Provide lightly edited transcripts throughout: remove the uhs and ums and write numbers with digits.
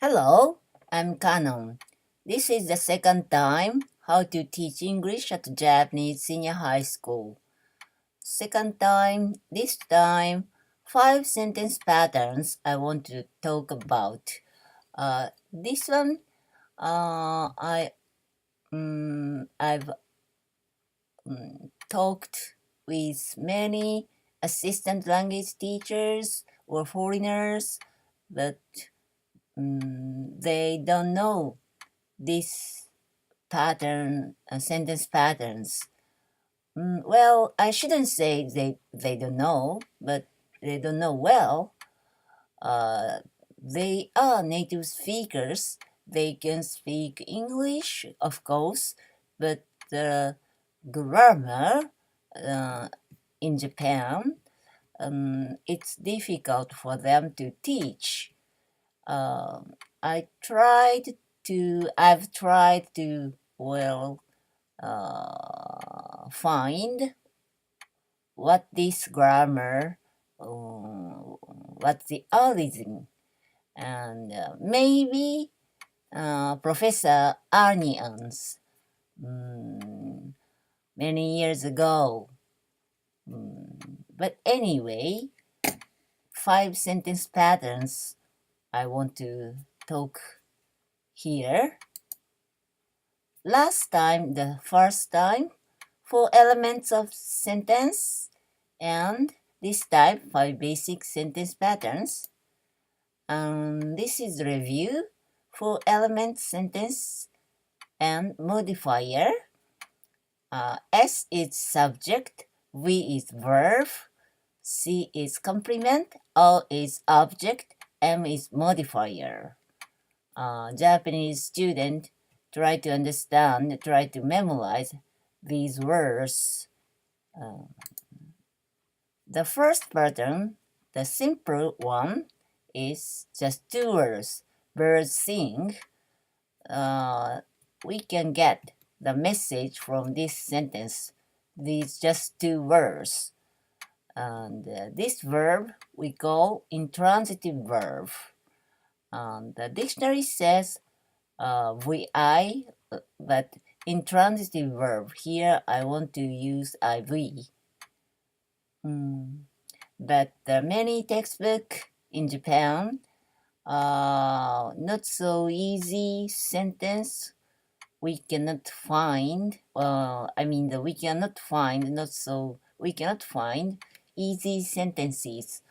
Hello, I'm Canon. This is the second time how to teach English at Japanese senior high school. Second time, this time, 5 sentence patterns I want to talk about. This one, I've talked with many assistant language teachers or foreigners, but they don't know this sentence patterns. Well, I shouldn't say they don't know, but they don't know well. Uh, they are native speakers. They can speak English, of course, but the grammar uh, in Japan, it's difficult for them to teach. Um, I've tried to, well, find what this grammar, what's the origin, and maybe Professor Arnians many years ago. But anyway, 5 sentence patterns I want to talk here. The first time, 4 elements of sentence, and this time 5 basic sentence patterns. This is review, 4 element sentence and modifier. S is subject, V is verb, C is complement, O is object, M is modifier. Japanese student try to understand, try to memorize these words. The first pattern, the simple one, is just 2 words. Birds sing. We can get the message from this sentence. These just 2 words. And this verb we call intransitive verb. The dictionary says vi, but intransitive verb. Here I want to use iv. But many textbook in Japan, not so easy sentence. We cannot find. We cannot find easy sentences.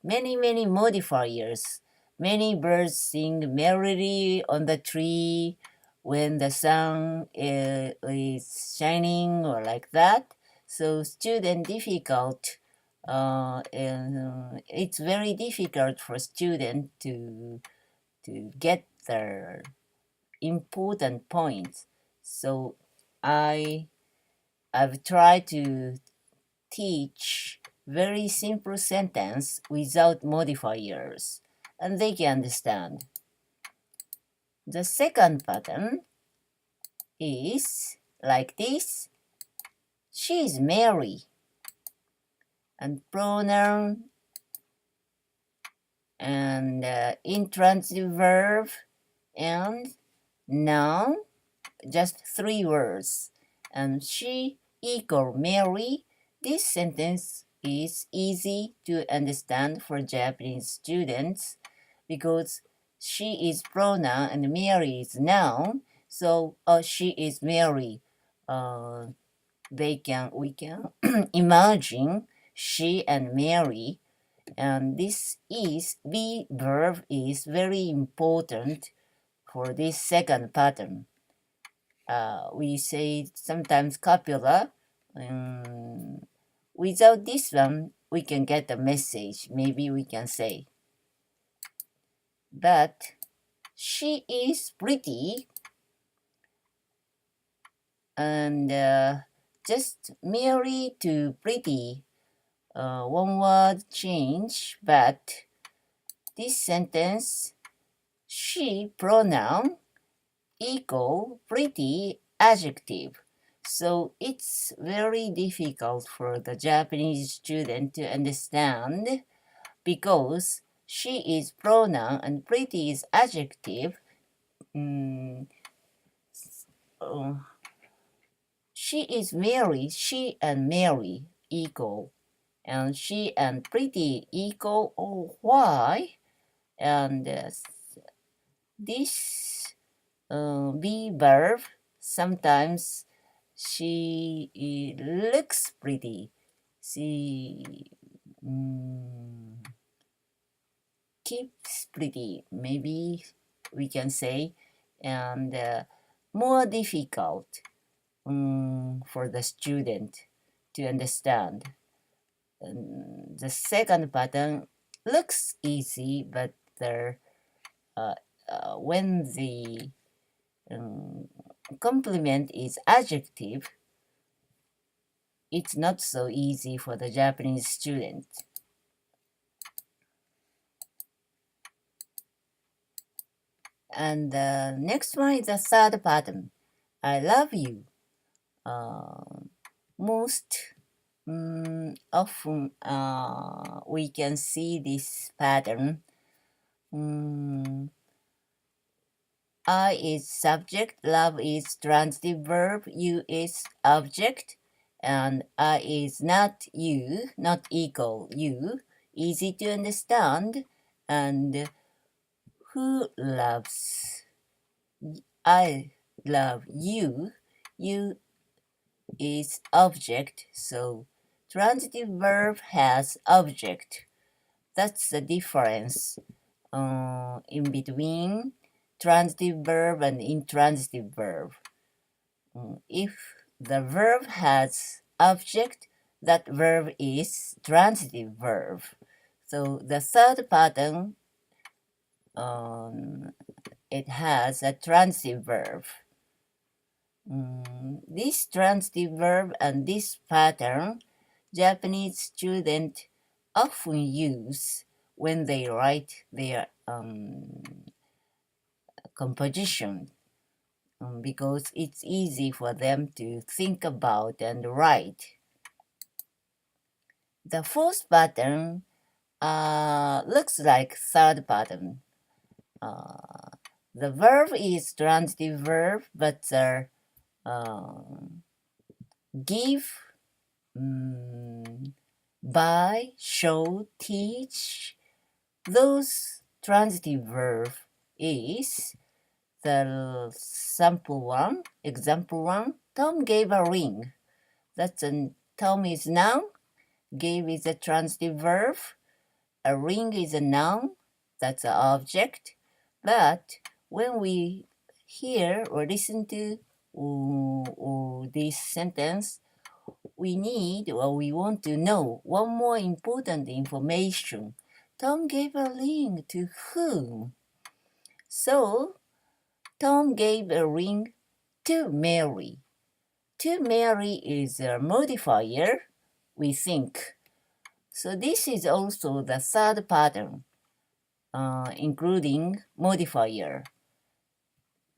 Many modifiers. Many birds sing merrily on the tree when the sun is shining or like that. So student difficult. It's very difficult for student to get the important points. So I've tried to teach very simple sentence without modifiers, and they can understand. The second pattern is like this. She is Mary. And pronoun and intransitive verb and noun, just 3 words. And she equal Mary. This sentence is easy to understand for Japanese students because she is pronoun and Mary is noun. So she is Mary. We can imagine she and Mary, and this is be verb is very important for this second pattern. We say sometimes copula. Without this one, we can get a message. Maybe we can say, but she is pretty, and just merely to pretty, one word change, but this sentence, she pronoun equal pretty adjective. So it's very difficult for the Japanese student to understand because She is pronoun and pretty is adjective. Mm, she is Mary. She and Mary equal. And she and pretty equal. Oh, why? And this be verb, sometimes she looks pretty. She keeps pretty, maybe we can say, and more difficult for the student to understand. The second pattern looks easy, but uh, when the complement is adjective, it's not so easy for the Japanese student. And the next one is the third pattern. I love you. Most often we can see this pattern. I is subject, love is transitive verb, you is object, and I is not you, not equal you, easy to understand, and who loves? I love you, you is object, so transitive verb has object. That's the difference in between transitive verb and intransitive verb. If the verb has object, that verb is transitive verb. So the third pattern, it has a transitive verb. This transitive verb and this pattern, Japanese students often use when they write their composition because it's easy for them to think about and write. The fourth pattern looks like third pattern. The verb is transitive verb, but the give, buy, show, teach, those transitive verb is the sample one, example one. Tom gave a ring. That's a Tom is noun. Gave is a transitive verb. A ring is a noun. That's an object. But when we hear or listen to this sentence, we need or we want to know one more important information. Tom gave a ring to whom? So, Tom gave a ring to Mary. To Mary is a modifier, we think. So this is also the third pattern, including modifier.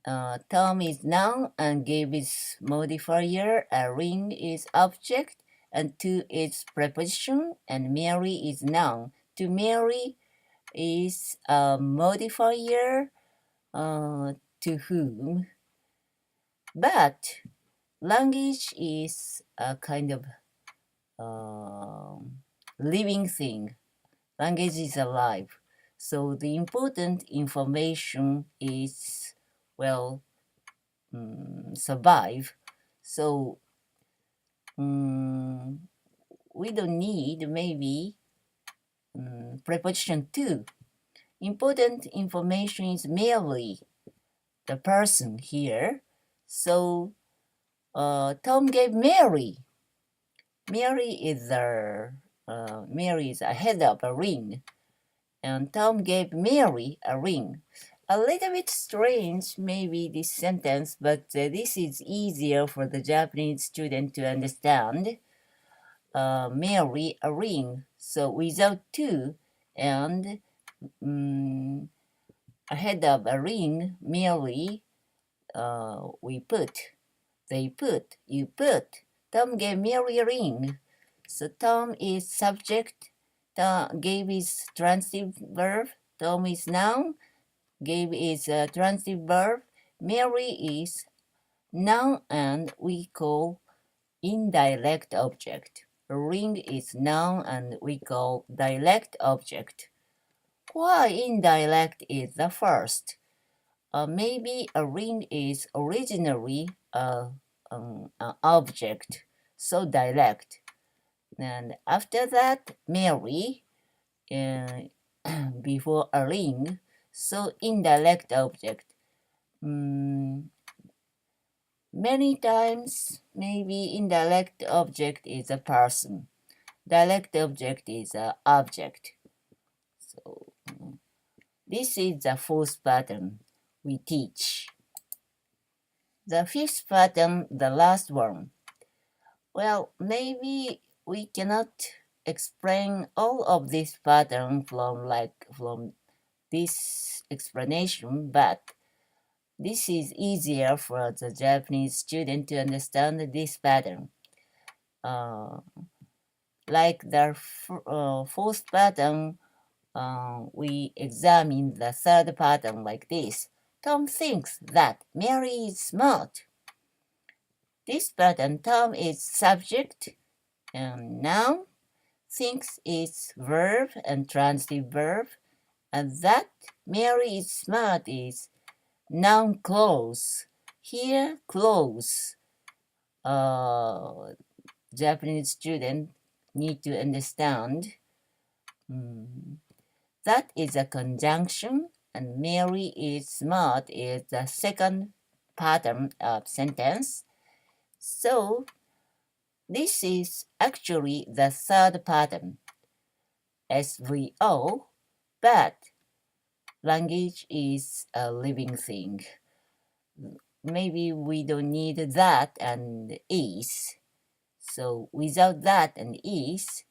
Tom is noun and gave is modifier, a ring is object, and to is preposition, and Mary is noun. To Mary is a modifier, to whom. But language is a kind of living thing. Language is alive. So the important information is, well, survive. So we don't need maybe preposition to. Important information is merely the person here. So Tom gave Mary. Mary is ahead of a ring, and Tom gave Mary a ring. A little bit strange, maybe this sentence, but this is easier for the Japanese student to understand. Mary a ring, so without two, and ahead of a ring, Mary, we put. They put, you put. Tom gave Mary a ring. So Tom is subject Gave is transitive verb. Tom is noun. Gave is a transitive verb. Mary is noun and we call indirect object. Ring is noun and we call direct object. Why indirect is the first? Maybe a ring is originally an object, so direct. And after that, Mary, uh, before a ring, so indirect object. Mm, Many times, maybe indirect object is a person. Direct object is an object. So this is the fourth pattern we teach. The fifth pattern, the last one. Well, maybe we cannot explain all of this pattern from this explanation, but this is easier for the Japanese student to understand this pattern. Like the fourth pattern, we examine the third pattern like this. Tom thinks that Mary is smart. This pattern, Tom is subject and noun, thinks is verb and transitive verb, and that Mary is smart is noun clause. Here, clause. Japanese student need to understand. That is a conjunction, and Mary is smart is the second pattern of sentence. So this is actually the third pattern, SVO, but language is a living thing. Maybe we don't need that and is. So without that and is,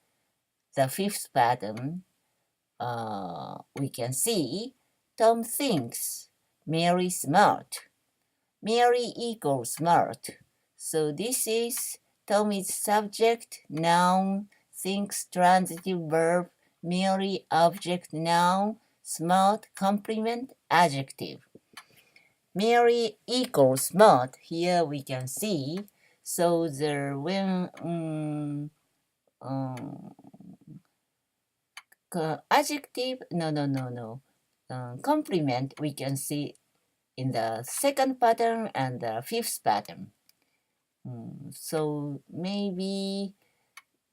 the fifth pattern, we can see Tom thinks Mary smart. Mary equals smart. So this is Tom is subject, noun, thinks transitive verb, Mary object, noun, smart complement, adjective. Mary equals smart. Here we can see. So the when adjective, no. Complement we can see in the second pattern and the fifth pattern. So maybe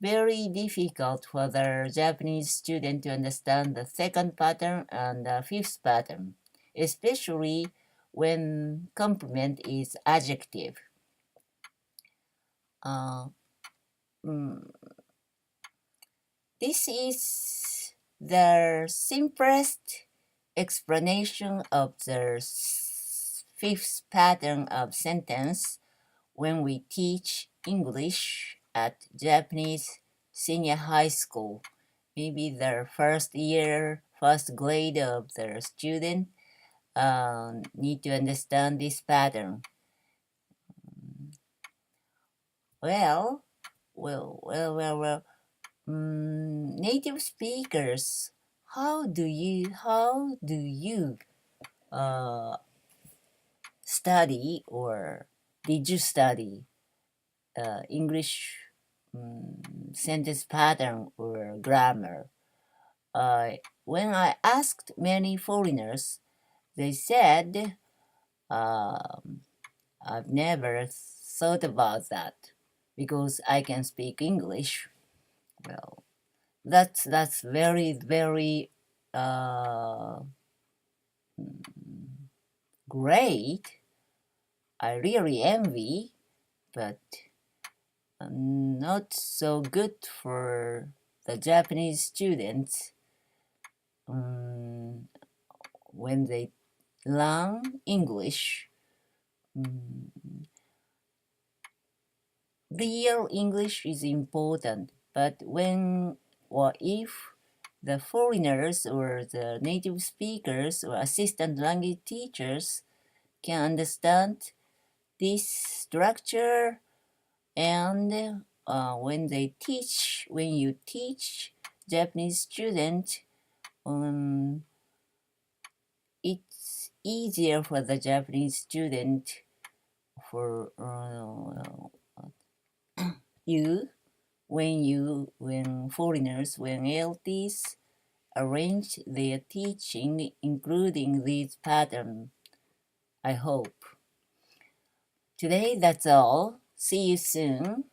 very difficult for the Japanese student to understand the second pattern and the fifth pattern, especially when complement is adjective. This is the simplest explanation of the fifth pattern of sentence when we teach English at Japanese senior high school. Maybe the first year, first grade of the student need to understand this pattern. Well, native speakers, how do you study, or did you study English sentence pattern or grammar? When I asked many foreigners, they said, I've never thought about that because I can speak English. Well, that's very great. I really envy, but not so good for the Japanese students when they learn English. Real English is important, but when or if the foreigners or the native speakers or assistant language teachers can understand this structure, and when you teach Japanese student, it's easier for the Japanese student for you when foreigners, when LTs arrange their teaching, including these patterns. I hope. Today, that's all. See you soon.